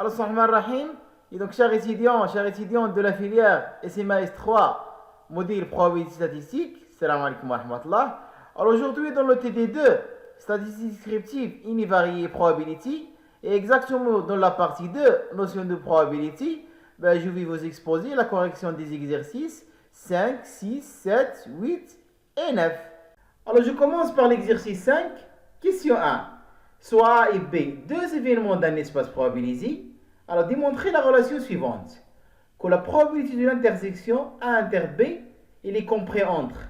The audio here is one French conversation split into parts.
Alors, Rahman Rahim, et donc, chers étudiants de la filière SMA S3, module probabilité statistique, salam alaikum wa rahmatullah. Alors, aujourd'hui, dans le TD2, statistique descriptive, univariate probability, et exactement dans la partie 2, notion de probability, je vais vous exposer la correction des exercices 5, 6, 7, 8 et 9. Alors, je commence par l'exercice 5, question 1. Soit A et B, deux événements d'un espace probabilisé. Alors, démontrez la relation suivante. Que la probabilité de l'intersection A inter B, il est compris entre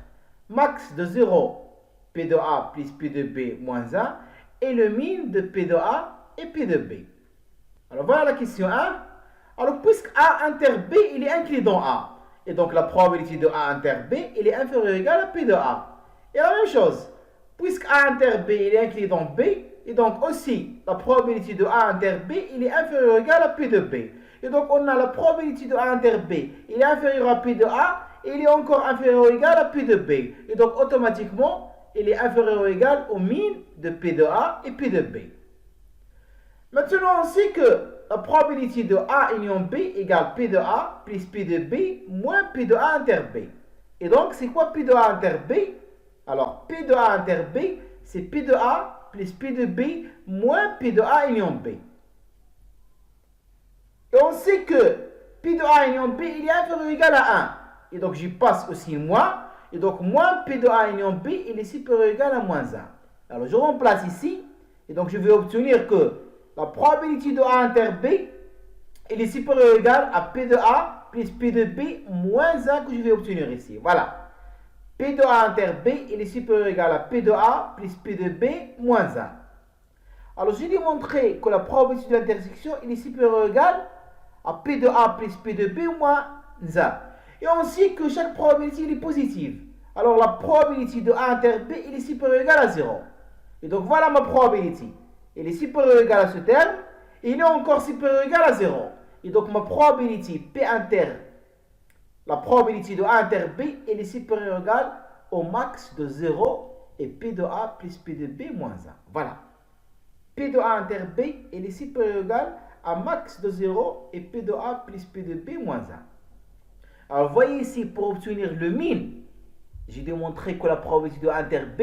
max de 0, P de A plus P de B moins 1, et le min de P de A et P de B. Alors, voilà la question 1. Alors, puisque A inter B, il est inclus dans A, et donc la probabilité de A inter B, il est inférieure ou égale à P de A. Et la même chose, puisque A inter B, il est inclus dans B, et donc aussi, la probabilité de A inter B, il est inférieur ou égal à P de B. Et donc, on a la probabilité de A inter B, il est inférieur à P de A, et il est encore inférieur ou égal à P de B. Et donc, automatiquement, il est inférieur ou égal au min de P de A et P de B. Maintenant, on sait que la probabilité de A union B égale P de A plus P de B moins P de A inter B. Et donc, c'est quoi P de A inter B? Alors, P de A inter B, c'est P de A plus P de B moins P de A union B. Et on sait que P de A union B, il est inférieur ou égal à 1. Et donc, j'y passe aussi moins. Et donc, moins P de A union B, il est supérieur ou égal à moins 1. Alors, je remplace ici. Et donc, je vais obtenir que la probabilité de A inter B, il est supérieur ou égal à P de A plus P de B moins 1 que je vais obtenir ici. Voilà. P de A inter B, il est supérieur ou égal à P de A plus P de B moins 1. Alors, j'ai démontré que la probabilité de l'intersection, il est supérieur ou égal à P de A plus P de B moins 1. Et on sait que chaque probabilité, il est positive. Alors, la probabilité de A inter B, il est supérieur ou égal à 0. Et donc, voilà ma probabilité. Il est supérieur ou égal à ce terme, et il est encore supérieur ou égal à 0. Et donc, ma probabilité P inter, la probabilité de A inter B, elle est supérieure ou égale au max de 0 et P de A plus P de B moins 1. Voilà. P de A inter B, elle est supérieure ou égale à max de 0 et P de A plus P de B moins 1. Alors, vous voyez ici, pour obtenir le min, j'ai démontré que la probabilité de A inter B,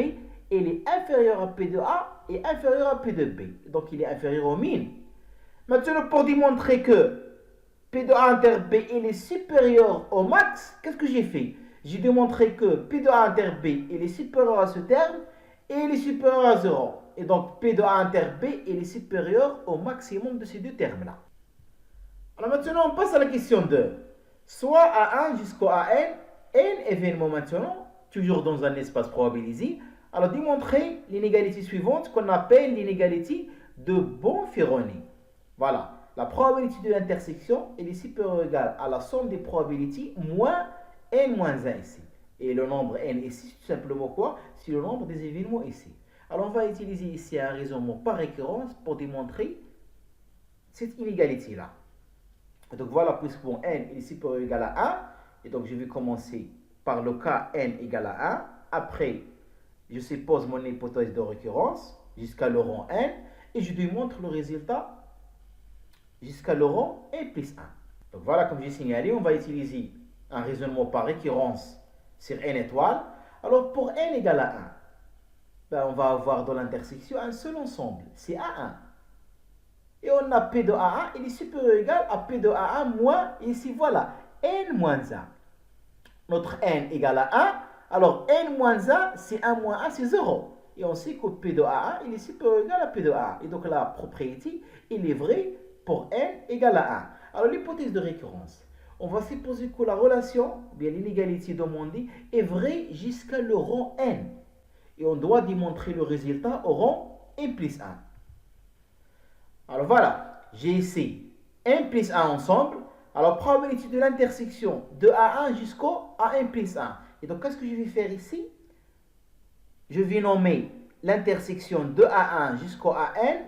elle est inférieure à P de A et inférieure à P de B. Donc, il est inférieur au min. Maintenant, pour démontrer que P de A inter B, il est supérieur au max, qu'est-ce que j'ai fait? J'ai démontré que P de A inter B, il est supérieur à ce terme et il est supérieur à 0. Et donc, P de A inter B, il est supérieur au maximum de ces deux termes-là. Alors maintenant, on passe à la question 2. Soit A1 jusqu'au AN, n événements maintenant, toujours dans un espace probabilisé. Alors, démontrer l'inégalité suivante qu'on appelle l'inégalité de Bonferroni. Voilà. La probabilité de l'intersection est supérieure ou égale à la somme des probabilités moins n moins 1 ici. Et le nombre n ici, c'est tout simplement quoi? C'est le nombre des événements ici. Alors, on va utiliser ici un raisonnement par récurrence pour démontrer cette inégalité-là. Donc, voilà, puisque mon n est supérieur ou égal à 1, et donc je vais commencer par le cas n égale à 1. Après, je suppose mon hypothèse de récurrence jusqu'à le rang n, et je démontre le résultat jusqu'à le rang n plus 1. Donc voilà, comme j'ai signalé, on va utiliser un raisonnement par récurrence sur n étoiles. Alors pour n égale à 1, on va avoir dans l'intersection un seul ensemble, c'est A1. Et on a P de A1, il est supérieur ou égal à P de A1 moins, ici voilà, n moins 1. Notre n égale à 1, alors n moins 1, c'est 1 moins 1, c'est 0. Et on sait que P de A1, il est supérieur ou égal à P de A1. Et donc la propriété, il est vrai pour n égale à 1. Alors l'hypothèse de récurrence, on va supposer que la relation, bien l'inégalité demandée, est vraie jusqu'à le rang n. Et on doit démontrer le résultat au rang n plus 1. Alors voilà, j'ai ici n plus 1 ensemble. Alors probabilité de l'intersection de A1 jusqu'au AN plus 1. Et donc qu'est-ce que je vais faire ici? Je vais nommer l'intersection de A1 jusqu'au AN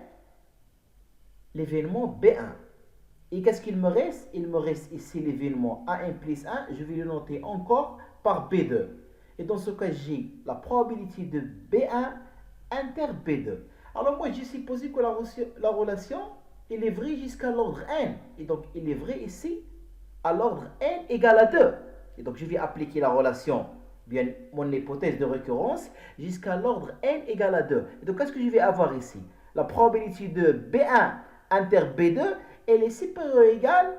l'événement B1. Et qu'est-ce qu'il me reste? Il me reste ici l'événement A1 plus 1. Je vais le noter encore par B2. Et dans ce cas, j'ai la probabilité de B1 inter B2. Alors moi, j'ai supposé que la relation il est vrai jusqu'à l'ordre n. Et donc, il est vrai ici à l'ordre n égale à 2. Et donc, je vais appliquer la relation, bien mon hypothèse de récurrence, jusqu'à l'ordre n égale à 2. Et donc, qu'est-ce que je vais avoir ici? La probabilité de B1 inter B2, elle est supérieure ou égale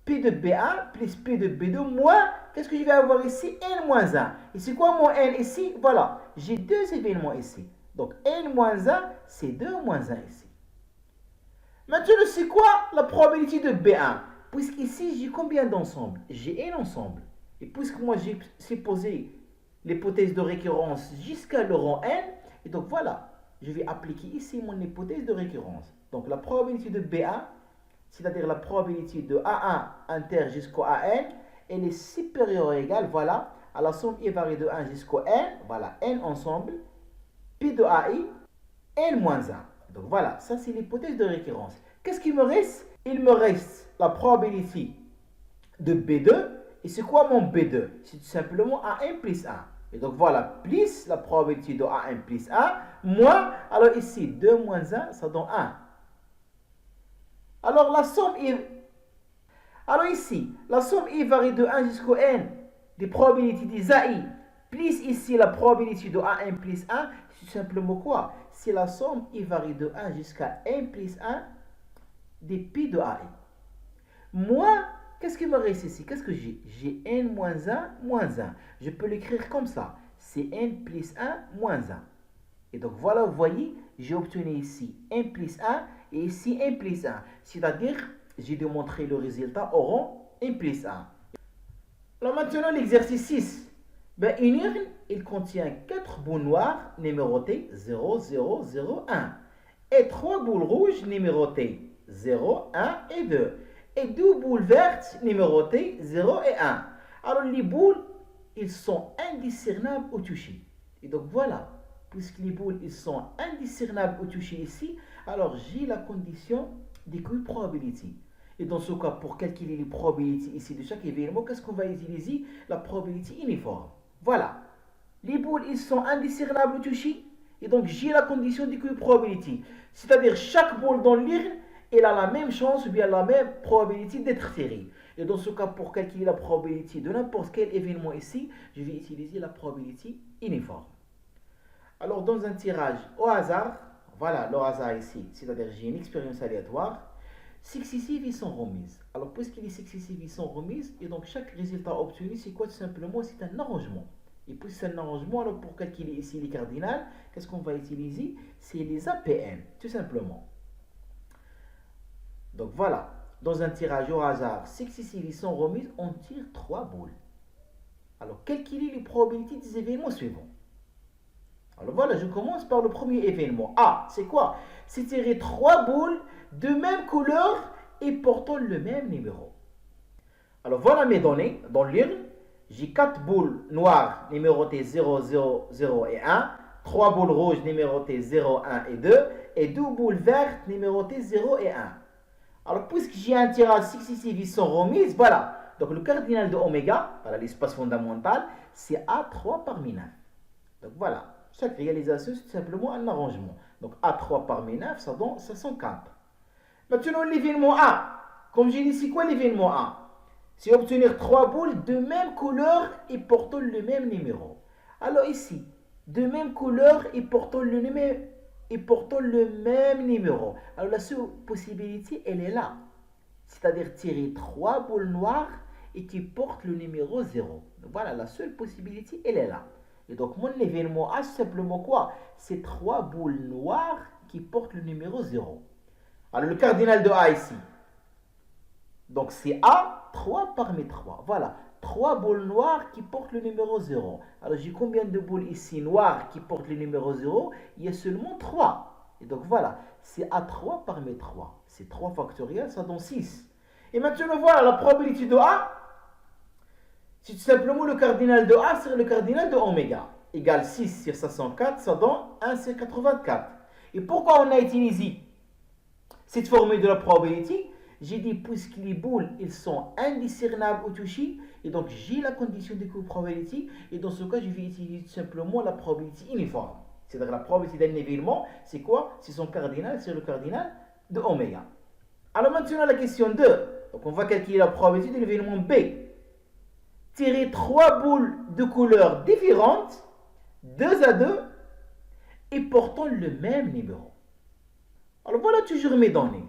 P de B1 plus P de B2 moins, qu'est-ce que je vais avoir ici? N moins 1. Et c'est quoi mon N ici? Voilà, j'ai deux événements ici. Donc, N moins 1, c'est 2 moins 1 ici. Maintenant, c'est quoi la probabilité de B1? Puisqu'ici, j'ai combien d'ensembles? J'ai N ensemble. Et puisque moi, j'ai supposé l'hypothèse de récurrence jusqu'à le rang N, et donc voilà, je vais appliquer ici mon hypothèse de récurrence. Donc, la probabilité de B1, c'est-à-dire la probabilité de A1 inter jusqu'au AN, elle est supérieure ou égale, voilà, à la somme I varie de 1 jusqu'au N, voilà, N ensemble, P de AI, N moins 1. Donc voilà, ça c'est l'hypothèse de récurrence. Qu'est-ce qu'il me reste? Il me reste la probabilité de B2, et c'est quoi mon B2? C'est tout simplement A1 plus 1. Et donc voilà, plus la probabilité de A1 plus 1, moins, alors ici, 2 moins 1, ça donne 1. Alors la somme est... Alors ici, la somme I varie de 1 jusqu'au N des probabilités des AI, plus ici la probabilité de A1 plus 1, c'est simplement quoi? C'est la somme I varie de 1 jusqu'à N plus 1 des P de AI. Moi, qu'est-ce qui me reste ici? Qu'est-ce que j'ai? J'ai N moins 1 moins 1. Je peux l'écrire comme ça. C'est N plus 1 moins 1. Et donc voilà, vous voyez, j'ai obtenu ici N plus 1 et ici N plus 1. C'est-à-dire, j'ai démontré le résultat au rang N plus 1. Alors maintenant, l'exercice 6. Ben, une urne, il contient 4 boules noires numérotées 0, 0, 0, 1. Et 3 boules rouges numérotées 0, 1 et 2. Et 2 boules vertes numérotées 0 et 1. Alors les boules, ils sont indiscernables au toucher. Et donc voilà. Puisque les boules ils sont indiscernables au toucher ici, alors j'ai la condition d'équiprobabilité. Et dans ce cas, pour calculer les probabilités ici de chaque événement, qu'est-ce qu'on va utiliser? La probabilité uniforme. Voilà. Les boules ils sont indiscernables au toucher, et donc j'ai la condition d'équiprobabilité. C'est-à-dire chaque boule dans l'urne, elle a la même chance ou bien la même probabilité d'être tirée. Et dans ce cas, pour calculer la probabilité de n'importe quel événement ici, je vais utiliser la probabilité uniforme. Alors, dans un tirage au hasard, voilà le hasard ici, c'est-à-dire j'ai une expérience aléatoire, successives ils sont remises. Alors, puisque les successives ils sont remises, et donc chaque résultat obtenu, c'est quoi tout simplement? C'est un arrangement. Et puis c'est un arrangement, alors pour calculer ici les cardinales, qu'est-ce qu'on va utiliser? C'est les APN, tout simplement. Donc voilà, dans un tirage au hasard, successives ils sont remises, on tire 3 boules. Alors, calculer les probabilités des événements suivants. Alors voilà, je commence par le premier événement. Ah, c'est quoi? C'est tirer 3 boules de même couleur et portant le même numéro. Alors voilà mes données. Dans l'urne, j'ai 4 boules noires numérotées 0, 0, 0 et 1, 3 boules rouges numérotées 0, 1 et 2, et 2 boules vertes numérotées 0 et 1. Alors puisque j'ai un tirage successif, ils sont remises, voilà. Donc le cardinal de oméga, voilà l'espace fondamental, c'est A3 parmi 9. Donc voilà. Chaque réalisation, c'est tout simplement un arrangement. Donc A3 parmi 9, ça donne 504. Maintenant, l'événement A. Comme j'ai dit, c'est quoi l'événement A? C'est obtenir 3 boules de même couleur et portant le même numéro. Alors ici, de même couleur et portant le même numéro. Alors la seule possibilité, elle est là. C'est-à-dire tirer 3 boules noires et qui portent le numéro 0. Donc voilà, la seule possibilité, elle est là. Et donc, mon événement A, c'est simplement quoi? C'est 3 boules noires qui portent le numéro 0. Alors, le cardinal de A ici. Donc, c'est A, 3 parmi 3. Voilà, 3 boules noires qui portent le numéro 0. Alors, j'ai combien de boules ici noires qui portent le numéro 0? Il y a seulement 3. Et donc, voilà, c'est A3 parmi 3. C'est 3 factoriel, ça donne 6. Et maintenant, voilà, la probabilité de A. C'est tout simplement le cardinal de A sur le cardinal de oméga. Égale 6 sur 504, ça donne 1 sur 84. Et pourquoi on a utilisé cette formule de la probabilité? J'ai dit, puisque les boules, ils sont indiscernables au toucher, et donc j'ai la condition de probabilité, et dans ce cas, je vais utiliser tout simplement la probabilité uniforme. C'est-à-dire la probabilité d'un événement, c'est quoi? C'est son cardinal, c'est le cardinal de oméga. Alors maintenant la question 2. Donc on va calculer la probabilité de l'événement B. Tirer 3 boules de couleurs différentes, 2 à 2, et portant le même numéro. Alors voilà toujours mes données.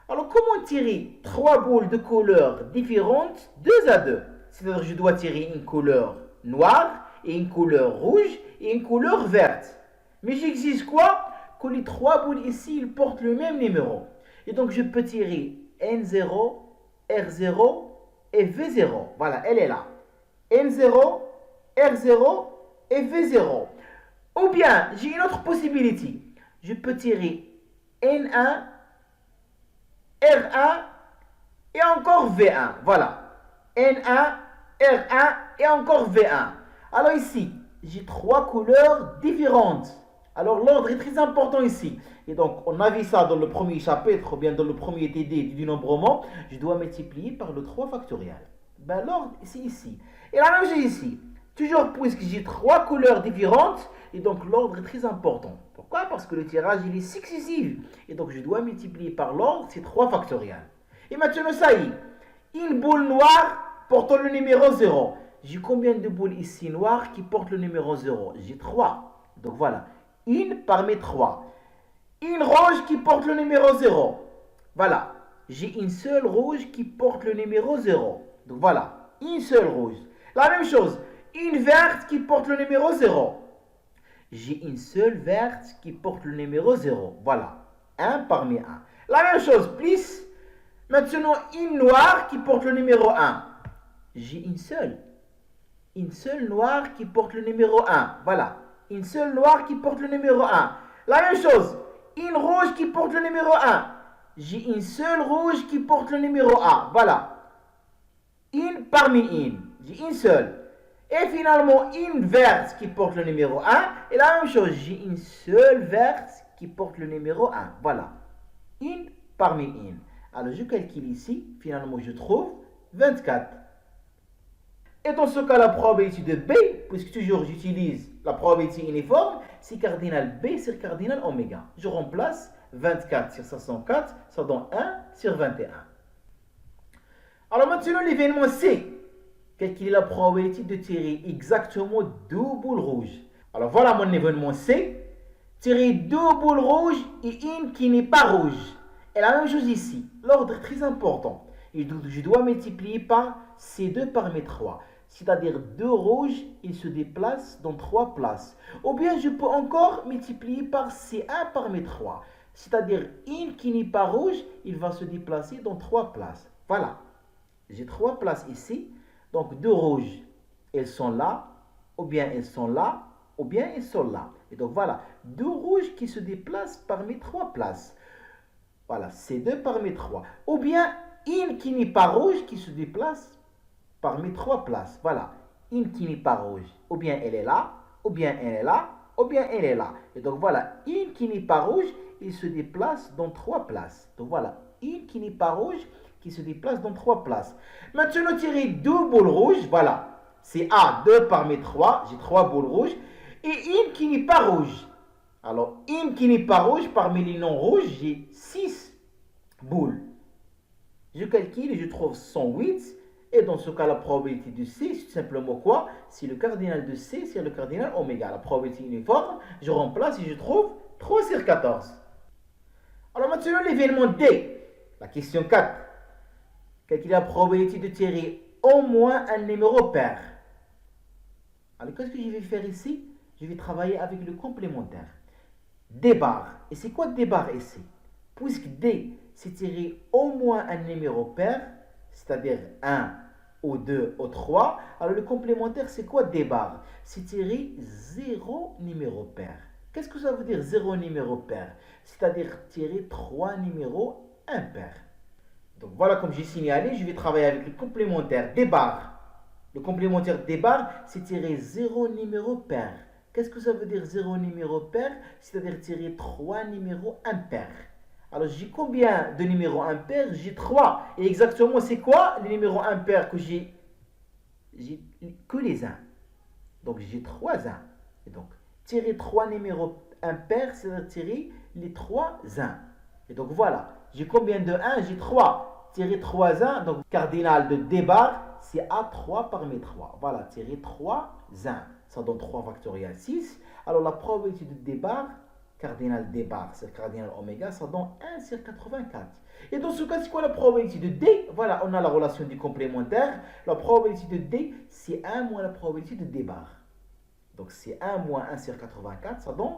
Alors comment tirer 3 boules de couleurs différentes, 2 à 2? C'est-à-dire que je dois tirer une couleur noire, et une couleur rouge, et une couleur verte. Mais j'exige quoi? Que les 3 boules ici, ils portent le même numéro. Et donc je peux tirer N0, R0 et V0. Voilà, elle est là. N0, R0 et V0. Ou bien, j'ai une autre possibilité. Je peux tirer N1, R1 et encore V1. Voilà. N1, R1 et encore V1. Alors ici, j'ai 3 couleurs différentes. Alors l'ordre est très important ici. Et donc, on a vu ça dans le premier chapitre, ou bien dans le premier TD du dénombrement. Je dois multiplier par le 3 factoriel. Ben, l'ordre, c'est ici. Et la même chose ici. Toujours puisque j'ai 3 couleurs différentes, et donc l'ordre est très important. Pourquoi? Parce que le tirage, il est successif. Et donc, je dois multiplier par l'ordre, c'est 3 factoriel. Et maintenant, ça y est. Une boule noire portant le numéro 0. J'ai combien de boules ici noires qui portent le numéro 0? J'ai 3. Donc voilà. Une parmi 3. Une rouge qui porte le numéro 0. Voilà. J'ai une seule rouge qui porte le numéro 0. Donc voilà. Une seule rouge. La même chose. Une verte qui porte le numéro 0. J'ai une seule verte qui porte le numéro 0. Voilà. 1 parmi 1. La même chose. Plus. Maintenant, une noire qui porte le numéro 1. J'ai une seule. Une seule noire qui porte le numéro 1. Voilà. Une seule noire qui porte le numéro 1. La même chose. Une rouge qui porte le numéro 1. J'ai une seule rouge qui porte le numéro 1. Voilà. Une parmi une. J'ai une seule. Et finalement, une verte qui porte le numéro 1. Et la même chose. J'ai une seule verte qui porte le numéro 1. Voilà. Une parmi une. Alors, je calcule ici. Finalement, je trouve 24. Et dans ce cas, la probabilité de B, puisque toujours j'utilise la probabilité uniforme, c'est cardinal B sur cardinal oméga. Je remplace 24 sur 504, ça donne 1 sur 21. Alors maintenant, l'événement C. Quelle est la probabilité de tirer exactement 2 boules rouges? Alors voilà mon événement C. Tirer 2 boules rouges et une qui n'est pas rouge. Et la même chose ici. L'ordre est très important. Et donc, je dois multiplier par C2 parmi 3. C'est-à-dire 2 rouges, ils se déplacent dans 3 places. Ou bien je peux encore multiplier par C1 parmi 3. C'est-à-dire une qui n'est pas rouge, il va se déplacer dans 3 places. Voilà. J'ai 3 places ici. Donc 2 rouges, elles sont là, ou bien elles sont là, ou bien elles sont là. Et donc voilà, 2 rouges qui se déplacent parmi 3 places. Voilà, C2 parmi 3. Ou bien une qui n'est pas rouge qui se déplace parmi 3 places. Voilà, une qui n'est pas rouge. Ou bien elle est là, ou bien elle est là, ou bien elle est là. Et donc voilà, une qui n'est pas rouge, il se déplace dans 3 places. Donc voilà, une qui n'est pas rouge, qui se déplace dans 3 places. Maintenant, tirer 2 boules rouges. Voilà, c'est A, 2 parmi 3. J'ai 3 boules rouges. Et une qui n'est pas rouge. Alors, une qui n'est pas rouge, parmi les non rouges, j'ai 6 boules. Je calcule et je trouve 108. Et dans ce cas, la probabilité de C, c'est tout simplement quoi? C'est le cardinal de C, c'est le cardinal oméga. La probabilité uniforme, je remplace et je trouve 3 sur 14. Alors maintenant, l'événement D. La question 4. Quelle est la probabilité de tirer au moins un numéro pair? Alors, qu'est-ce que je vais faire ici? Je vais travailler avec le complémentaire. D bar. Et c'est quoi D bar ici? Puisque D, c'est tirer au moins un numéro pair, c'est-à-dire 1 ou 2 ou 3. Alors, le complémentaire, c'est quoi D bar? C'est tirer 0 numéro pair. Qu'est-ce que ça veut dire 0 numéro pair? C'est-à-dire tirer 3 numéros impairs. Donc voilà, comme j'ai signalé, je vais travailler avec le complémentaire D bar. Le complémentaire D bar, c'est tirer 0 numéro pair. Qu'est-ce que ça veut dire 0 numéro pair? C'est-à-dire tirer 3 numéros impairs. Alors j'ai combien de numéros impairs? J'ai 3. Et exactement, c'est quoi les numéros impairs que j'ai? J'ai que les 1. Donc j'ai 3 1. Et donc, tirer 3 numéros impairs, c'est-à-dire tirer les 3 1. Et donc voilà. J'ai combien de 1? J'ai 3. Tirer 3 1, donc cardinal de D bar, c'est A3 parmi 3. Voilà, tirer 3 1. Ça donne 3 factoriel 6. Alors la probabilité de D bar, cardinal D bar, c'est cardinal oméga, ça donne 1 sur 84. Et dans ce cas, c'est quoi la probabilité de D? Voilà, on a la relation du complémentaire. La probabilité de D, c'est 1 moins la probabilité de D bar. Donc c'est 1 moins 1 sur 84, ça donne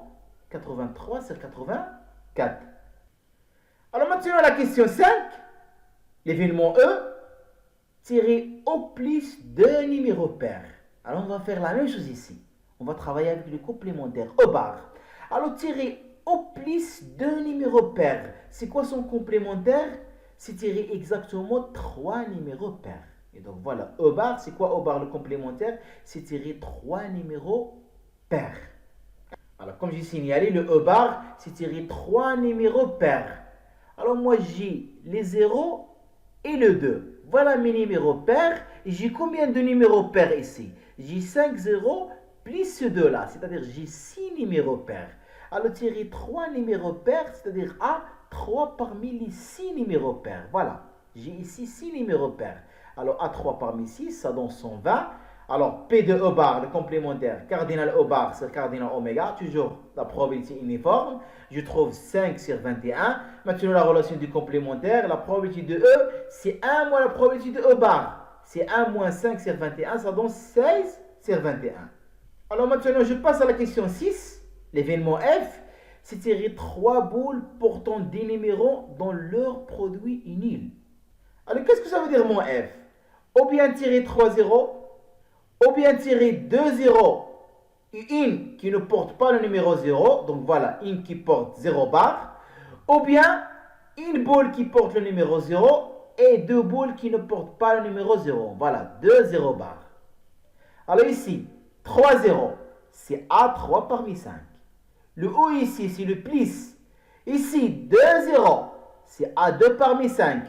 83 sur 84. Alors maintenant la question 5, l'événement E, tirer au plus deux numéros pairs. Alors on va faire la même chose ici. On va travailler avec le complémentaire E bar. Alors tirer au plus deux numéros pairs. C'est quoi son complémentaire? C'est tirer exactement 3 numéros pairs. Et donc voilà, E bar, c'est quoi E bar le complémentaire? C'est tirer 3 numéros pairs. Alors comme j'ai signalé, le E bar, c'est tirer 3 numéros pairs. Alors moi j'ai les 0 et le 2. Voilà mes numéros pairs. J'ai combien de numéros pairs ici? J'ai 5 0 plus ce 2 là, c'est-à-dire j'ai 6 numéros pairs. Alors tirer 3 numéros pairs, c'est-à-dire A, 3 parmi les 6 numéros pairs. Voilà, j'ai ici 6 numéros pairs. Alors A3 parmi 6, ça donne 120. Alors P de E bar, le complémentaire, cardinal E bar, c'est cardinal oméga, toujours la probabilité uniforme. Je trouve 5 sur 21. Maintenant la relation du complémentaire, la probabilité de E, c'est 1 moins la probabilité de E bar. C'est 1 moins 5 sur 21, ça donne 16 sur 21. Alors maintenant je passe à la question 6. L'événement F, c'est tirer 3 boules portant des numéros dans leur produit nul. Alors qu'est-ce que ça veut dire mon F? Ou bien tirer 3 0, ou bien tirer 2 0 et une qui ne porte pas le numéro 0, donc voilà, une qui porte 0 bar, ou bien une boule qui porte le numéro 0 et 2 boules qui ne portent pas le numéro 0. Voilà, 2 0 bar. Alors ici, 3 0, c'est A3 parmi 5. Le O ici, c'est le plus. Ici, 2 0, c'est A2 parmi 5.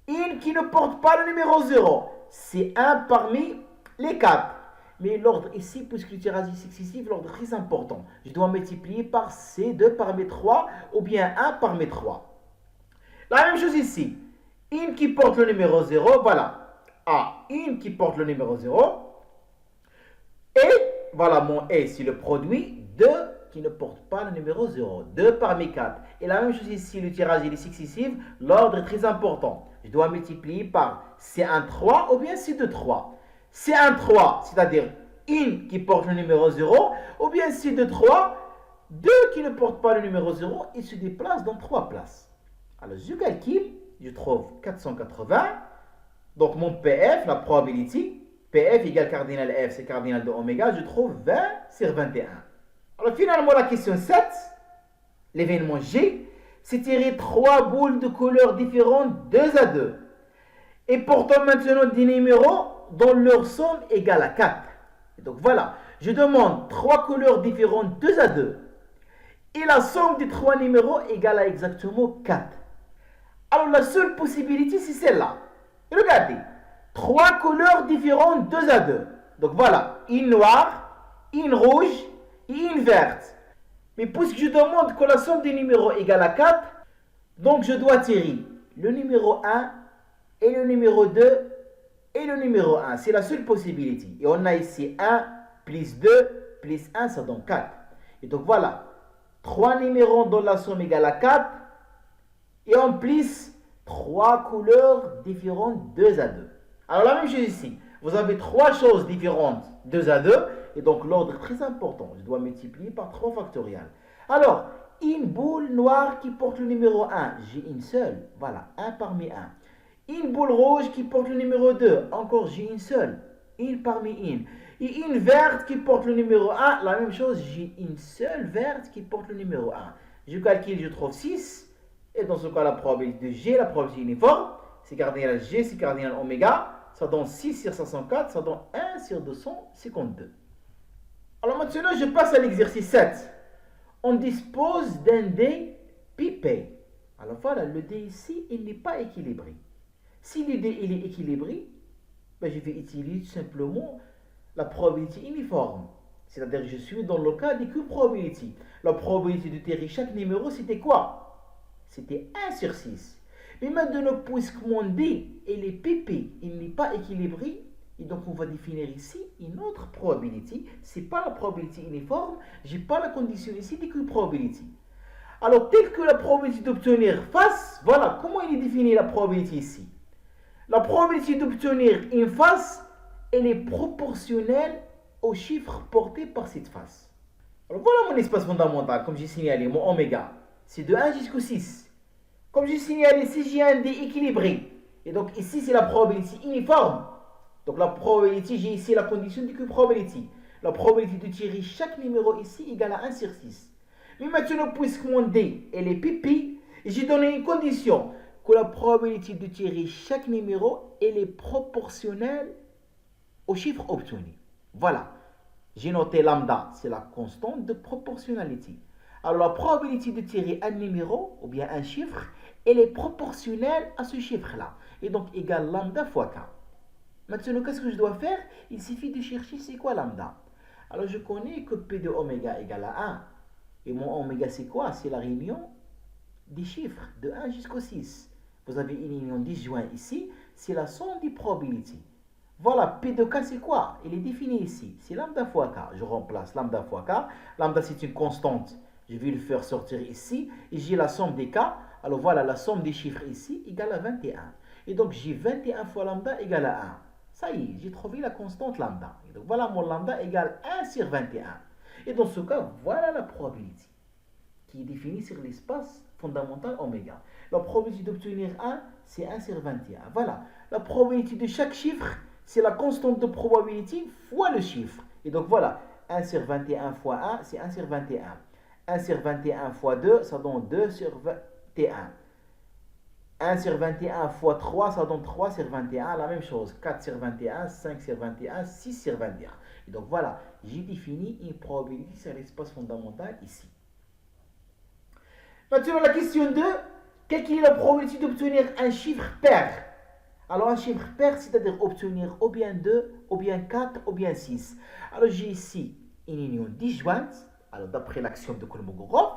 Une qui ne porte pas le numéro 0, c'est 1 parmi les 4. Mais l'ordre ici, puisque le tirage est successif, l'ordre est très important. Je dois multiplier par C2 parmi 3 ou bien 1 parmi 3. La même chose ici. Une qui porte le numéro 0, voilà. A, une qui porte le numéro 0. Et, voilà mon E, c'est le produit de qui ne porte pas le numéro 0. 2 parmi 4. Et la même chose ici, le tirage est successif, l'ordre est très important. Je dois multiplier par C1 3 ou bien C2 3. C1 3, c'est-à-dire une qui porte le numéro 0, ou bien C2 3, 2 qui ne portent pas le numéro 0, ils se déplacent dans 3 places. Alors je calcule, je trouve 480. Donc mon PF, la probabilité, PF égale cardinal F, c'est cardinal de oméga, je trouve 20 sur 21. Alors finalement la question 7, l'événement G, c'est tirer 3 boules de couleurs différentes 2 à 2. Et portant maintenant des numéros dont leur somme égale à 4. Et donc voilà, je demande 3 couleurs différentes 2 à 2. Et la somme des 3 numéros égale à exactement 4. Alors la seule possibilité c'est celle-là. Regardez, 3 couleurs différentes 2 à 2. Donc voilà, une noire, une rouge et une verte. Mais puisque je demande que la somme des numéros égale à 4, donc je dois tirer le numéro 1 et le numéro 2 et le numéro 1. C'est la seule possibilité. Et on a ici 1 plus 2 plus 1, ça donne 4. Et donc voilà, 3 numéros dont la somme égale à 4 et en plus 3 couleurs différentes 2 à 2. Alors la même chose ici. Vous avez 3 choses différentes 2 à 2 et donc l'ordre est très important. Je dois multiplier par 3 factoriels. Alors, une boule noire qui porte le numéro 1, j'ai une seule. Voilà, 1 parmi 1. Une boule rouge qui porte le numéro 2, encore j'ai une seule. Une parmi une. Et une verte qui porte le numéro 1, la même chose, j'ai une seule verte qui porte le numéro 1. Je calcule, je trouve 6. Et dans ce cas, la probabilité de G, la probabilité uniforme, c'est cardinal G, c'est cardinal oméga. Ça donne 6 sur 504, ça donne 1 sur 252. Alors maintenant, je passe à l'exercice 7. On dispose d'un dé pipé. Alors voilà, le dé ici, il n'est pas équilibré. Si le dé il est équilibré, ben je vais utiliser tout simplement la probabilité uniforme. C'est-à-dire que je suis dans le cas des Q probability. La probabilité de tirer chaque numéro, c'était quoi? c'était 1 sur 6. Mais maintenant, puisque mon D et les PP, il n'est pas équilibré, et donc on va définir ici une autre probability. Ce n'est pas la probabilité uniforme, je n'ai pas la condition ici d'équiprobability. Alors, telle que la probabilité d'obtenir face, voilà comment il est défini la probabilité ici. La probabilité d'obtenir une face, elle est proportionnelle au chiffre porté par cette face. Alors voilà mon espace fondamental, comme j'ai signalé, mon oméga. C'est de 1 jusqu'au 6. Comme j'ai signalé, si j'ai un D équilibré, et donc ici c'est la probabilité uniforme. Donc la probabilité, j'ai ici la condition d'équiprobabilité. La probabilité de tirer chaque numéro ici égale à 1 sur 6. Mais maintenant, puisque mon D elle est pipi, j'ai donné une condition que la probabilité de tirer chaque numéro elle est proportionnelle au chiffre obtenu. Voilà. J'ai noté lambda, c'est la constante de proportionnalité. Alors la probabilité de tirer un numéro ou bien un chiffre, elle est proportionnelle à ce chiffre-là. Et donc égale lambda fois k. Maintenant, qu'est-ce que je dois faire? Il suffit de chercher c'est quoi lambda. Alors je connais que P de oméga égale à 1. Et mon oméga c'est quoi? C'est la réunion des chiffres de 1 jusqu'au 6. Vous avez une union disjointe ici, c'est la somme des probabilités. Voilà, P de K c'est quoi? Il est défini ici, c'est lambda fois K. Je remplace lambda fois K. Lambda c'est une constante, je vais le faire sortir ici. Et j'ai la somme des K. Alors voilà, la somme des chiffres ici égale à 21. Et donc j'ai 21 fois lambda égale à 1. Ça y est, j'ai trouvé la constante lambda. Et donc voilà, mon lambda égale 1 sur 21. Et dans ce cas, voilà la probabilité qui est définie sur l'espace fondamental oméga. La probabilité d'obtenir 1, c'est 1 sur 21. Voilà, la probabilité de chaque chiffre, c'est la constante de probabilité fois le chiffre. Et donc voilà, 1 sur 21 fois 1, c'est 1 sur 21. 1 sur 21 fois 2, ça donne 2 sur 21. 1 sur 21 fois 3, ça donne 3 sur 21. La même chose, 4 sur 21, 5 sur 21, 6 sur 21. Et donc voilà, j'ai défini une probabilité sur l'espace fondamental ici. Maintenant, la question 2, quelle est la probabilité d'obtenir un chiffre pair? Alors, un chiffre pair, c'est-à-dire obtenir ou bien 2, ou bien 4, ou bien 6. Alors, j'ai ici une union disjointe. Alors, d'après l'axiome de Kolmogorov,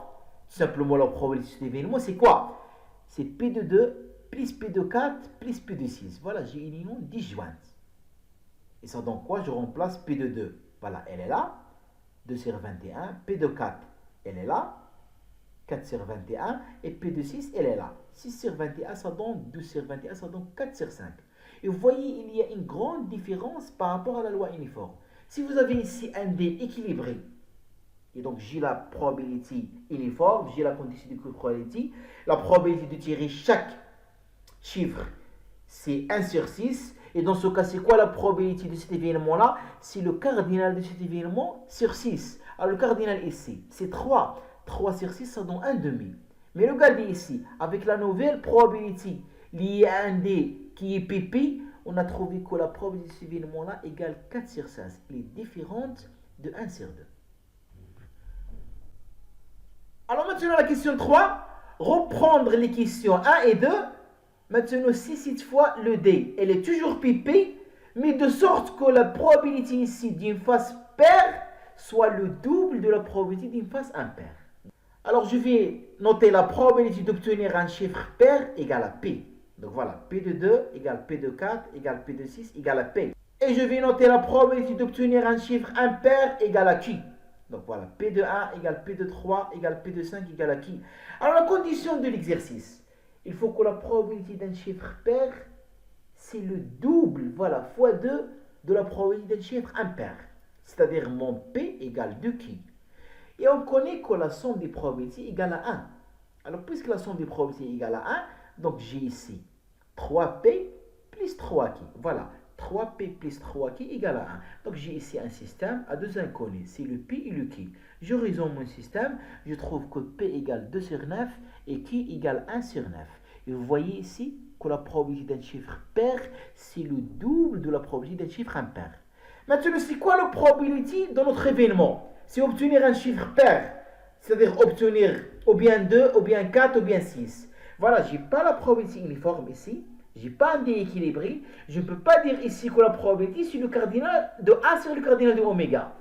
simplement la probabilité d'événement, c'est quoi? C'est P de 2 plus P de 4 plus P de 6. Voilà, j'ai une union disjointe. Et ça donne quoi? Je remplace P de 2. Voilà, elle est là. 2 sur 21. P de 4, elle est là. 4 sur 21. Et P de 6, elle est là. 6 sur 21, ça donne 12 sur 21, ça donne 4 sur 5. Et vous voyez, il y a une grande différence par rapport à la loi uniforme. Si vous avez ici un D équilibré, et donc j'ai la probabilité uniforme, j'ai la condition de probabilité, la probabilité de tirer chaque chiffre, c'est 1 sur 6. Et dans ce cas, c'est quoi la probabilité de cet événement-là? C'est le cardinal de cet événement sur 6. Alors le cardinal ici, c'est 3. 3 sur 6, ça donne 1 demi. Mais regardez ici, avec la nouvelle probabilité liée à un D qui est PP, on a trouvé que la probabilité de cet événement-là égale 4 sur 16. Elle est différente de 1 sur 2. Alors maintenant la question 3, reprendre les questions 1 et 2. Maintenant, si cette fois le D, elle est toujours PP, mais de sorte que la probabilité ici d'une face paire soit le double de la probabilité d'une face impaire. Alors je vais noter la probabilité d'obtenir un chiffre pair égale à P. Donc voilà, P de 2 égale P de 4 égale P de 6 égale à P. Et je vais noter la probabilité d'obtenir un chiffre impair égale à qui? Donc voilà, P de 1 égale P de 3 égale P de 5 égale à qui? Alors la condition de l'exercice, il faut que la probabilité d'un chiffre pair, c'est le double, voilà, fois 2 de la probabilité d'un chiffre impair. C'est-à-dire mon P égale 2 qui. Et on connaît que la somme des probabilités égale à 1. Alors puisque la somme des probabilités égale à 1, donc j'ai ici 3P plus 3 qui. Voilà, 3P plus 3 qui égale à 1. Donc j'ai ici un système à deux inconnus, c'est le P et le qui. Je résume mon système, je trouve que P égale 2 sur 9 et qui égale 1 sur 9. Et vous voyez ici que la probabilité d'un chiffre pair, c'est le double de la probabilité d'un chiffre impair. Maintenant, c'est quoi la probabilité de notre événement? C'est obtenir un chiffre pair, c'est-à-dire obtenir ou bien 2, ou bien 4, ou bien 6. Voilà, je n'ai pas la probabilité uniforme ici, je n'ai pas un D équilibré, je ne peux pas dire ici que la probabilité c'est le cardinal de A sur le cardinal de oméga.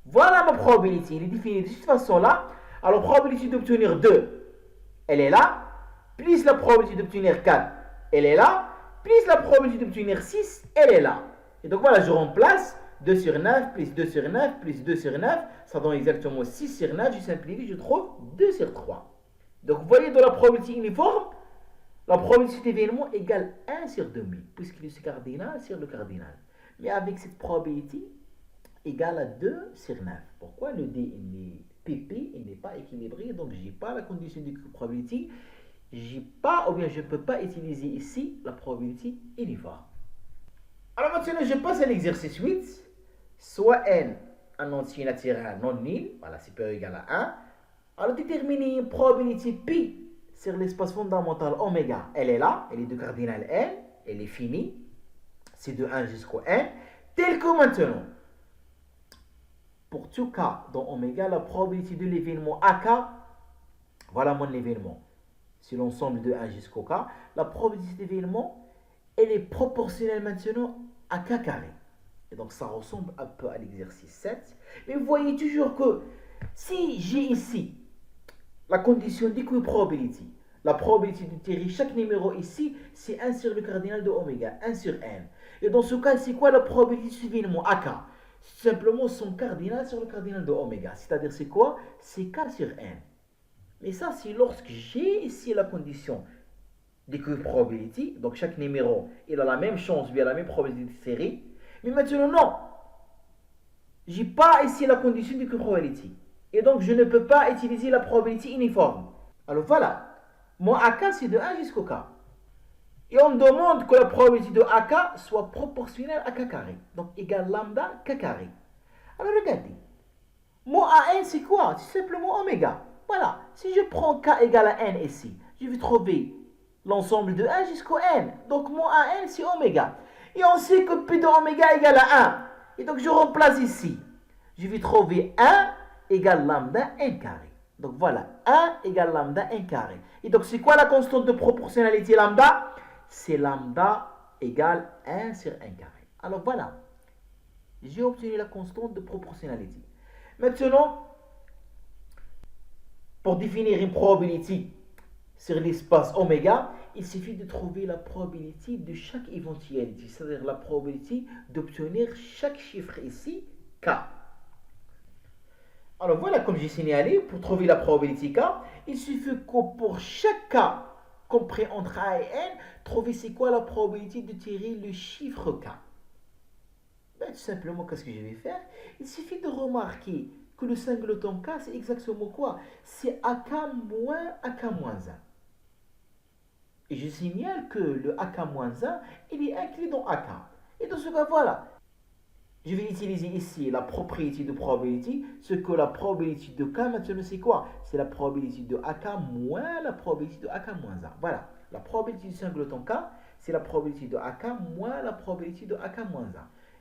Voilà ma probabilité, elle est définie de cette façon-là. Alors, probabilité d'obtenir 2, elle est là. plus la probabilité d'obtenir 4, elle est là, plus la probabilité d'obtenir 6, elle est là. Et donc voilà, je remplace 2 sur 9, plus 2 sur 9, plus 2 sur 9, ça donne exactement 6 sur 9, je simplifie, je trouve 2 sur 3. Donc vous voyez, dans la probabilité uniforme, la probabilité d'événement égale 1 sur 2000, puisqu'il est cardinal sur le cardinal. Mais avec cette probabilité égale à 2 sur 9. Pourquoi le D est PP, il n'est pas équilibré, donc je n'ai pas la condition de probabilité, je ne peux pas utiliser ici la probabilité uniforme. Alors maintenant, je passe à l'exercice 8. Soit n un entier naturel non nul, voilà, supérieur ou égal à 1. Alors déterminer une probabilité pi sur l'espace fondamental oméga. Elle est là, elle est de cardinal n, elle est finie. C'est de 1 jusqu'au n. Tel que maintenant, pour tout cas dans oméga, la probabilité de l'événement AK, voilà mon événement. C'est l'ensemble de 1 jusqu'au k. La probabilité d'événement, elle est proportionnelle maintenant à k carré. Et donc ça ressemble un peu à l'exercice 7. Mais vous voyez toujours que si j'ai ici la condition d'équiprobabilité, la probabilité de tirer chaque numéro ici, c'est 1 sur le cardinal de oméga, 1 sur n. Et dans ce cas, c'est quoi la probabilité de l'événement AK? Simplement son cardinal sur le cardinal de oméga. C'est-à-dire c'est quoi? C'est k sur n. Mais ça, c'est lorsque j'ai ici la condition d'équiprobabilité, donc chaque numéro, il a la même chance, il a la même probabilité de série. Mais maintenant, non. Je n'ai pas ici la condition d'équiprobabilité. Et donc, je ne peux pas utiliser la probabilité uniforme. Alors voilà. Mon AK, c'est de 1 jusqu'au K. Et on me demande que la probabilité de AK soit proportionnelle à K carré. Donc, égale lambda K carré. Alors, regardez. Mon AN, c'est quoi? C'est simplement oméga. Voilà. Si je prends K égale à N ici, je vais trouver l'ensemble de 1 jusqu'au N. Donc, mon AN, c'est oméga. Et on sait que P de oméga égale à 1. Et donc, je remplace ici. Je vais trouver 1 égale lambda n carré. Donc, voilà. 1 égale lambda n carré. Et donc, c'est quoi la constante de proportionnalité lambda? C'est lambda égale 1 sur n carré. Alors, voilà. J'ai obtenu la constante de proportionnalité. Maintenant, pour définir une probabilité sur l'espace oméga, il suffit de trouver la probabilité de chaque éventualité, c'est-à-dire la probabilité d'obtenir chaque chiffre ici, k. Alors voilà, comme j'ai signalé, pour trouver la probabilité k, il suffit que pour chaque k compris entre a et n, trouver c'est quoi la probabilité de tirer le chiffre k. Ben, tout simplement, qu'est-ce que je vais faire? Il suffit de remarquer que le singleton k, c'est exactement quoi? C'est ak moins ak moins 1. Et je signale que le AK-1, il est inclus dans AK. Et dans ce cas, voilà. Je vais utiliser ici la propriété de probabilité. Ce que la probabilité de K, maintenant, c'est quoi? C'est la probabilité de AK moins la probabilité de AK-1. Voilà. La probabilité du singleton K, c'est la probabilité de AK moins la probabilité de AK-1.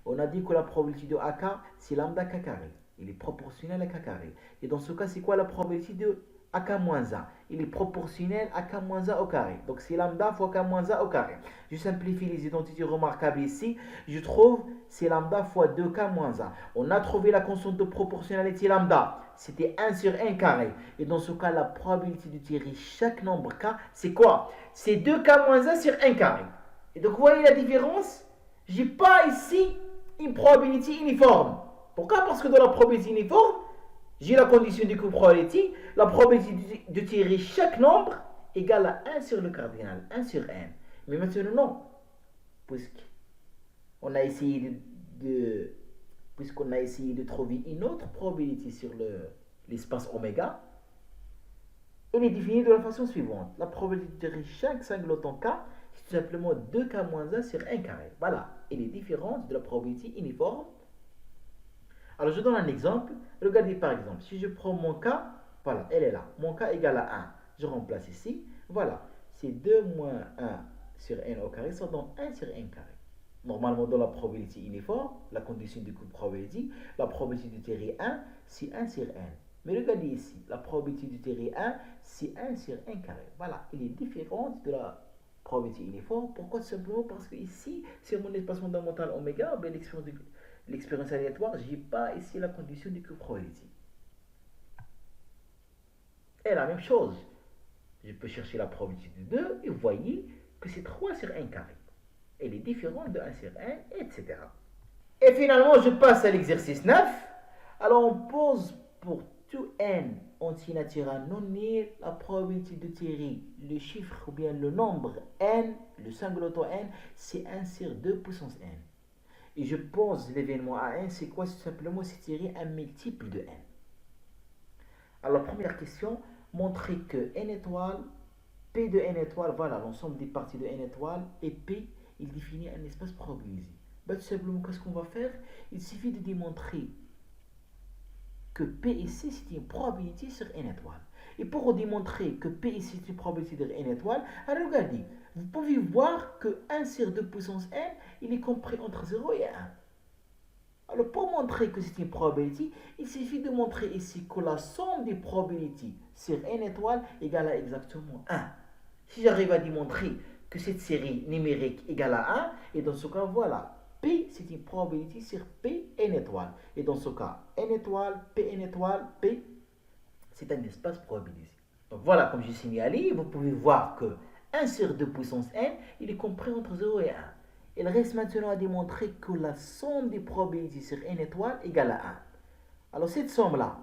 On a dit que la probabilité de AK, c'est lambda K carré. Il est proportionnel à K carré. Et dans ce cas, c'est quoi la probabilité de AK-1? Il est proportionnel à K-1 au carré. Donc c'est lambda fois K-1 au carré. Je simplifie les identités remarquables ici. Je trouve c'est lambda fois 2K-1. On a trouvé la constante de proportionnalité lambda. C'était 1 sur n carré. Et dans ce cas, la probabilité de tirer chaque nombre K, c'est quoi? C'est 2K-1 sur n carré. Et donc vous voyez la différence? Je n'ai pas ici une probabilité uniforme. Pourquoi? Parce que dans la probabilité uniforme, j'ai la condition de probabilité, la probabilité de tirer chaque nombre égale à 1 sur le cardinal, 1 sur n. Mais maintenant, non. Puisqu'on a essayé puisqu'on a essayé de trouver une autre probabilité sur l'espace oméga, elle est définie de la façon suivante. La probabilité de tirer chaque singleton k, c'est tout simplement 2k-1 sur 1 carré. Voilà. Elle est différente de la probabilité uniforme. Alors, je donne un exemple. Regardez par exemple, si je prends mon k, voilà, elle est là. Mon k égale à 1. Je remplace ici. Voilà, c'est 2 moins 1 sur n au carré, ça donne 1 sur n carré. Normalement, dans la probabilité uniforme, la condition de probabilité, la probabilité de tirer 1, c'est 1 sur n. Mais regardez ici, la probabilité de tirer 1, c'est 1 sur n carré. Voilà, elle est différente de la probabilité uniforme. Pourquoi? Tout simplement parce que ici, sur mon espace fondamental oméga, ben, l'expérience aléatoire, je n'ai pas ici la condition de probabilité. Et la même chose, Je peux chercher la probabilité de 2 et vous voyez que c'est 3 sur 1 carré. Elle est différente de 1 sur 1, etc. Et finalement, je passe à l'exercice 9. Alors, on pose pour tout n entier naturel non nul la probabilité de tirer le chiffre ou bien le nombre n, le singleton n, c'est 1 sur 2 puissance n. Et je pose l'événement à n, c'est quoi? C'est simplement c'est tirer un multiple de n. Alors, première question, montrer que n étoile, p de n étoile, voilà l'ensemble des parties de n étoile, et p, il définit un espace probabilisé. Ben, tout simplement, qu'est-ce qu'on va faire? Il suffit de démontrer que P et C c'est une probabilité sur n étoile. Et pour démontrer que P et C c'est une probabilité sur n étoile, alors regardez, vous pouvez voir que 1 sur 2 puissance n, il est compris entre 0 et 1. Alors pour montrer que c'est une probabilité, il suffit de montrer ici que la somme des probabilités sur n étoile égale à exactement 1. Si j'arrive à démontrer que cette série numérique égale à 1, et dans ce cas, voilà, P, c'est une probabilité sur P n étoile. Et dans ce cas, n étoile, P, c'est un espace probabilisé. Donc voilà, comme j'ai signalé, vous pouvez voir que 1 sur 2 puissance n, il est compris entre 0 et 1. Il reste maintenant à démontrer que la somme des probabilités sur n étoile égale à 1. Alors cette somme-là,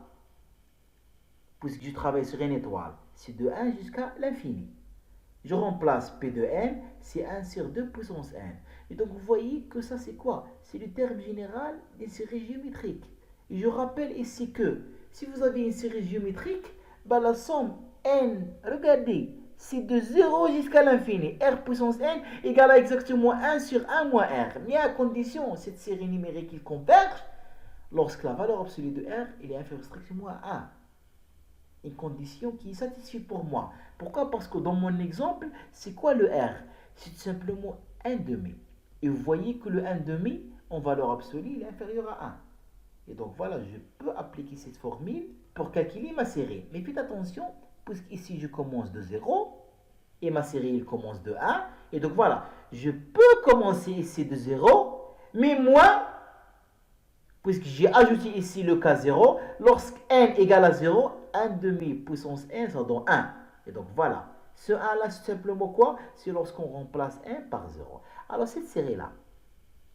puisque je travaille sur n étoile, c'est de 1 jusqu'à l'infini. Je remplace P de n, c'est 1 sur 2 puissance n. Et donc vous voyez que ça c'est quoi? C'est le terme général des séries géométriques. Et je rappelle ici que si vous avez une série géométrique, bah la somme n, regardez, c'est de 0 jusqu'à l'infini. R puissance n égale à exactement 1 sur 1 moins r. Mais à condition, cette série numérique il converge lorsque la valeur absolue de r il est inférieure strictement à 1. Une condition qui est satisfaite pour moi. Pourquoi? Parce que dans mon exemple, c'est quoi le R? C'est tout simplement 1 demi. Et vous voyez que le 1 demi, en valeur absolue, il est inférieur à 1. Et donc voilà, je peux appliquer cette formule pour calculer ma série. Mais faites attention, puisqu'ici je commence de 0, et ma série il commence de 1. Et donc voilà, je peux commencer ici de 0, mais moi, puisque j'ai ajouté ici le cas 0, lorsque n égale à 0, 1 demi puissance n, ça donne 1. Et donc voilà, ce 1 là, c'est simplement quoi? C'est lorsqu'on remplace 1 par 0. Alors cette série-là,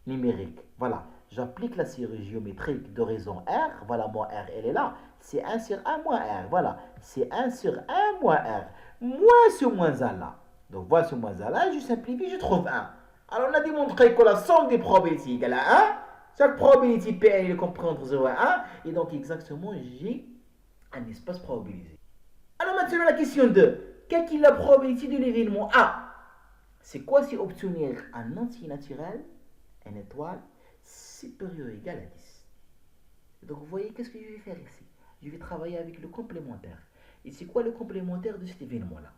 numérique, voilà, j'applique la série géométrique de raison R, voilà, mon R, elle est là, c'est 1 sur 1 moins R, voilà, c'est 1 sur 1 moins R, moins ce moins 1 là. Donc voilà ce moins 1 là, je simplifie, je trouve 1. Alors on a démontré que la somme des probabilités égale à 1, chaque probabilité Pn est comprise entre 0 et 1, et donc exactement, j'ai un espace probabilisé. Alors maintenant la question 2. Quelle est la probabilité de l'événement A? C'est quoi? C'est obtenir un entier naturel, n étoile, supérieur ou égal à 10. Donc vous voyez, qu'est-ce que je vais faire ici? Je vais travailler avec le complémentaire. Et c'est quoi le complémentaire de cet événement-là?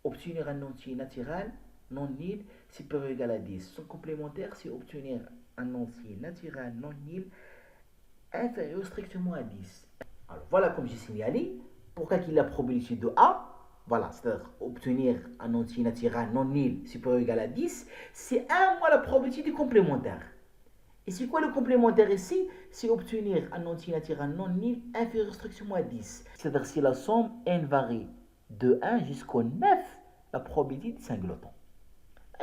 Obtenir un entier naturel, non nul, supérieur ou égal à 10. Son complémentaire, c'est obtenir un entier naturel, non nul, inférieur strictement à 10. Alors voilà, comme j'ai signalé, pour calculer la probabilité de A, voilà, c'est-à-dire obtenir un entier naturel non nul supérieur ou égal à 10, c'est 1 moins la probabilité du complémentaire. Et c'est quoi le complémentaire ici? C'est obtenir un entier naturel non nul inférieur strictement à 10. C'est-à-dire si la somme n varie de 1 jusqu'au 9, la probabilité du singleton.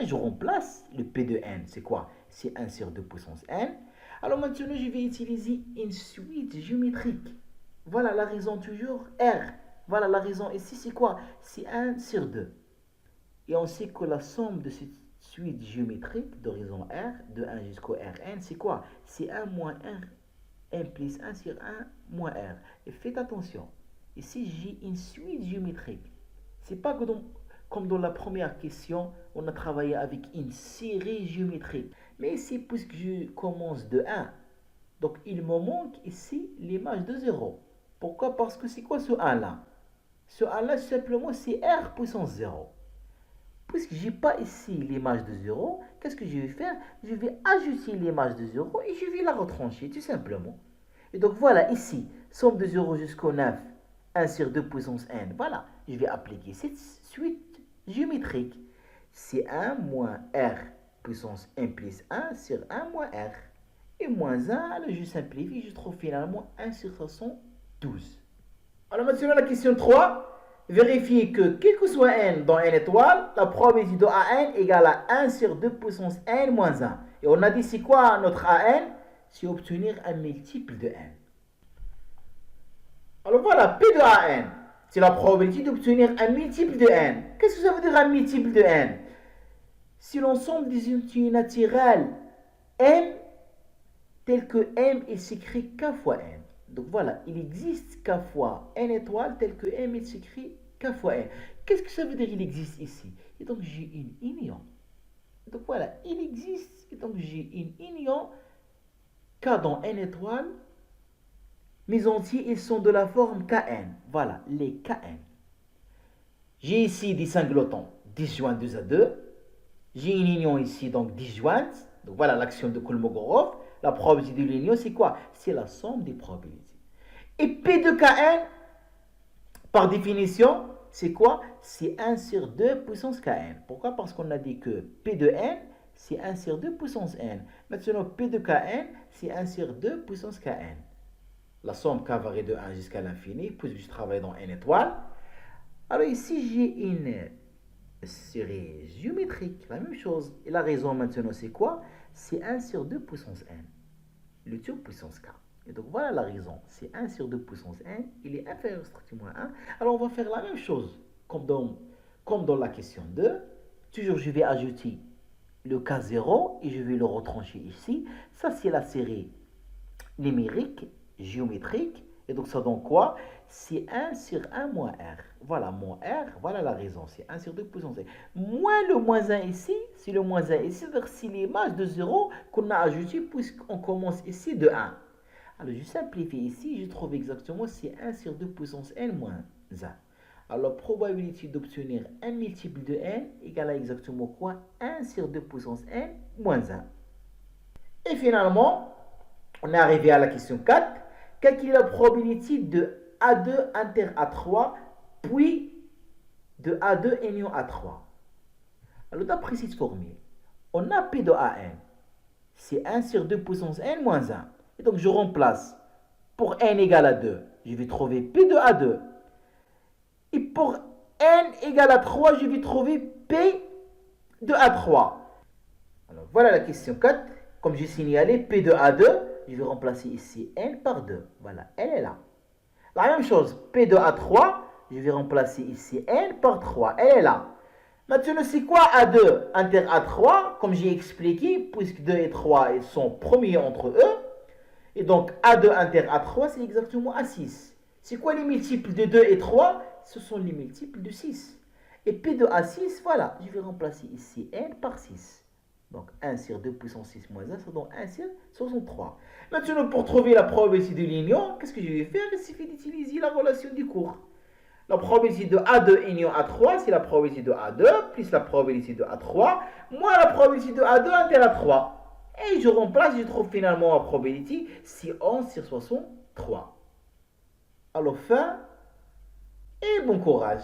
Je remplace le P de n, c'est quoi? C'est 1 sur 2 puissance n. Alors maintenant, je vais utiliser une suite géométrique. Voilà la raison toujours R. Voilà la raison ici, c'est quoi? C'est 1 sur 2. Et on sait que la somme de cette suite géométrique de raison R, de 1 jusqu'au Rn, c'est quoi? C'est 1 moins R, n plus 1 sur 1 moins R. Et faites attention, ici j'ai une suite géométrique. C'est pas que comme dans la première question, on a travaillé avec une série géométrique. Mais ici, puisque je commence de 1, donc il me manque ici l'image de 0. Pourquoi? Parce que c'est quoi ce 1 là? Ce 1 là, simplement, c'est R puissance 0. Puisque je n'ai pas ici l'image de 0, qu'est-ce que je vais faire? Je vais ajouter l'image de 0 et je vais la retrancher, tout simplement. Et donc voilà, ici, somme de 0 jusqu'au 9, 1 sur 2 puissance n. Voilà, je vais appliquer cette suite géométrique. C'est 1 moins R puissance n plus 1 sur 1 moins R. Et moins 1, je simplifie, je trouve finalement 1 sur 312. Alors maintenant la question 3. vérifier que, quel que soit n dans n étoile, la probabilité de AN égale à 1 sur 2 puissance n moins 1. Et on a dit c'est quoi notre AN? C'est obtenir un multiple de n. Alors voilà, P de AN, c'est la probabilité d'obtenir un multiple de n. Qu'est-ce que ça veut dire un multiple de n? C'est l'ensemble des unités naturelles m tel que m est s'écrit k fois n. Donc voilà, il existe k fois n étoile tel que m est s'écrit k fois n. Qu'est-ce que ça veut dire il existe ici? Et donc j'ai une union. Donc voilà, il existe, et donc j'ai une union k dans n étoile. Mes entiers, ils sont de la forme kn. Voilà, les kn. J'ai ici des singletons disjoints 2 à 2. J'ai une union ici, donc disjointe. Donc voilà l'axiome de Kolmogorov. La probabilité de l'union, c'est quoi? C'est la somme des probabilités. Et P de Kn, par définition, c'est quoi? C'est 1 sur 2 puissance Kn. Pourquoi? Parce qu'on a dit que P de N, c'est 1 sur 2 puissance N. Maintenant, P de Kn, c'est 1 sur 2 puissance Kn. La somme K varie de 1 jusqu'à l'infini, puisque je travaille dans N étoile. Alors ici, j'ai une série géométrique, la même chose. Et la raison maintenant, c'est quoi? C'est 1 sur 2 puissance n, le tout puissance k. Et donc voilà la raison, c'est 1 sur 2 puissance n, il est inférieur strictement à 1. Alors on va faire la même chose, comme dans la question 2. Toujours je vais ajouter le k0 et je vais le retrancher ici. Ça c'est la série numérique, géométrique. Et donc ça donne quoi? C'est 1 sur 1 moins r. Voilà, moins r, voilà la raison. C'est 1 sur 2 puissance n. Moins le moins 1 ici, c'est le moins 1 ici. C'est l'image de 0 qu'on a ajouté puisqu'on commence ici de 1. Alors je simplifie ici, je trouve exactement c'est 1 sur 2 puissance n moins 1. Alors probabilité d'obtenir un multiple de n égale à exactement quoi? 1 sur 2 puissance n moins 1. Et finalement, on est arrivé à la question 4. Calculer la probabilité de A2 inter A3, puis de A2 union A3. Alors d'après cette formule, on a P de AN, c'est 1 sur 2 puissance n moins 1. Et donc je remplace, pour n égale à 2, je vais trouver P de A2. Et pour n égale à 3, je vais trouver P de A3. Alors voilà la question 4. Comme j'ai signalé, P de A2, je vais remplacer ici n par 2. Voilà, elle est là. La même chose, P de A3, je vais remplacer ici n par 3. Elle est là. Maintenant, c'est quoi A2 inter A3? Comme j'ai expliqué, puisque 2 et 3 ils sont premiers entre eux. Et donc, A2 inter A3, c'est exactement A6. C'est quoi les multiples de 2 et 3? Ce sont les multiples de 6. Et P de A6, voilà, je vais remplacer ici n par 6. Donc 1 sur 2 puissance 6 moins 1, ça donne 1 sur 63. Maintenant, pour trouver la probabilité de l'union, qu'est-ce que je vais faire? Il suffit d'utiliser la relation du cours. La probabilité de A2 union A3, c'est la probabilité de A2 plus la probabilité de A3 moins la probabilité de A2 inter A3. Et je remplace, je trouve finalement la probabilité, c'est 11 sur 63. Alors fin et bon courage.